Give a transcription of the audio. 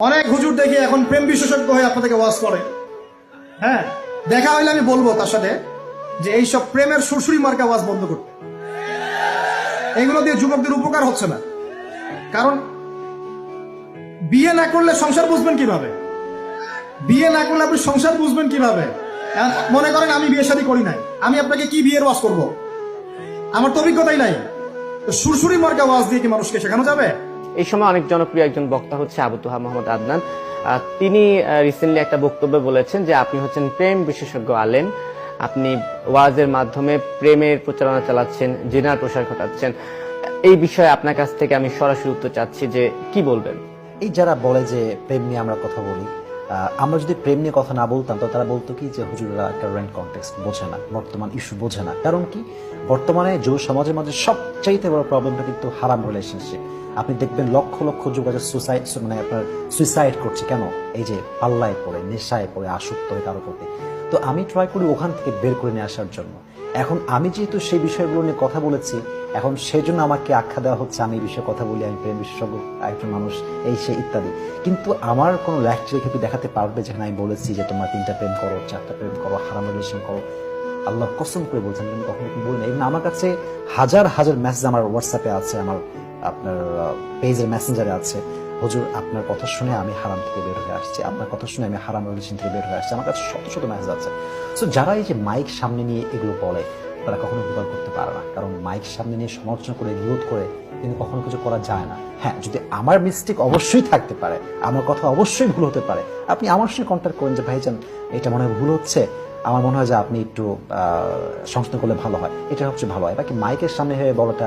অনেক হুজুর দেখি এখন প্রেম বিশেষজ্ঞ হয়ে আপনাদেরকে ওয়াজ করে। হ্যাঁ, দেখা হইলে আমি বলবো তার সাথে যে এইসব প্রেমের সুরসুরি মার্কা ওয়াজ বন্ধ করতে। এগুলো দিয়ে যুবকদের উপকার হচ্ছে না। কারণ বিয়ে না করলে সংসার বুঝবেন কিভাবে? বিয়ে না করলে আপনি সংসার বুঝবেন কিভাবে? এখন মনে করেন আমি বিয়ে শাদী করি নাই, আমি আপনাকে কি বিয়ের ওয়াজ করব? আমার তো অভিজ্ঞতাই নাই। তো সুরসুরি মার্কা ওয়াজ দিয়ে কি মানুষকে শেখানো যাবে? এই সময় অনেক জনপ্রিয় একজন বক্তা হচ্ছে আবু তোহা মোহাম্মদ আদনান। তিনি রিসেন্টলি একটা বক্তব্যে বলেছেন যে আপনি হচ্ছেন প্রেম বিশেষজ্ঞ আলেম, আপনি ওয়াজের মাধ্যমে প্রেমের প্রচারণা চালাচ্ছেন, জিনার প্রসার ঘটাচ্ছেন। এই বিষয়ে আপনার কাছ থেকে আমি সরাসরি উত্তর চাচ্ছি যে কি বলবেন? এই যারা বলে যে প্রেম নিয়ে আমরা কথা বলি, আমরা যদি প্রেম নিয়ে কথা না বলতাম তো তারা বলতো কি যে হুজুররা কারেন্ট কনটেক্সট বোঝে না, বর্তমান ইস্যু বোঝে না। কারণ কি, বর্তমানে যুব সমাজের মধ্যে সবচাইতে বড় প্রবলেমটা কিন্তু হারাম রিলেশনশিপ। আপনি দেখবেন লক্ষ লক্ষ যুবক সুসাইড, মানে আপনার সুইসাইড করছে কেন? এই যে পাল্লায় পড়ে, নেশায় পড়ে, আসক্ত হয়ে কারো প্রতি। তো আমি ট্রাই করি ওখান থেকে বের করে নিয়ে আসার জন্য। এখন আমি যেহেতু সেই বিষয়গুলো নিয়ে কথা বলেছি, এখন সেই জন্য আমাকে আখ্যা দেওয়া হচ্ছে আমি এই বিষয়ে কথা বলি, আমি প্রেম বিশেষজ্ঞ একজন মানুষ, এই সে ইত্যাদি। কিন্তু আমার কোনো লেকচারে কিন্তু দেখাতে পারবে যেখানে আমি বলেছি যে তোমরা 3টা প্রেম করো, 4টা প্রেম করো, হারাম রিলেশন করো? আল্লাহ কসম করে বলছেন, আমি কখনো বলি না। এবং আমার কাছে হাজার হাজার মেসেজ আমার হোয়াটসঅ্যাপে আছে, আমার আপনার পেজের মেসেঞ্জারে আছে, হুজুর আপনার কথা শুনে আমি হারাম থেকে বের হয়ে আসছি, আপনার কথা শুনে আমি হারাম রিলেশন থেকে বের হয়ে আসছি। আমার কাছে শত শত মেসেজ আছে। সো যারা এই যে মাইক সামনে নিয়ে এগুলো বলে, তারা কখনো উপকার করতে পারে না। কারণ মাইক সামনে নিয়ে সমালোচনা করে, বিরোধ করে কিন্তু কখনো কিছু করা যায় না। হ্যাঁ, যদি আমার মিস্টেক অবশ্যই থাকতে পারে, আমার কথা অবশ্যই ভুল হতে পারে, আপনি আমার সঙ্গে কন্ট্যাক্ট করেন যে ভাইজান এটা মনে হয় ভুল হচ্ছে, আমার মনে হয় যে আপনি একটু সংশোধন করলে ভালো হয়, এটা হচ্ছে ভালো হয়। বাকি মাইকের সামনে হয়ে বলাটা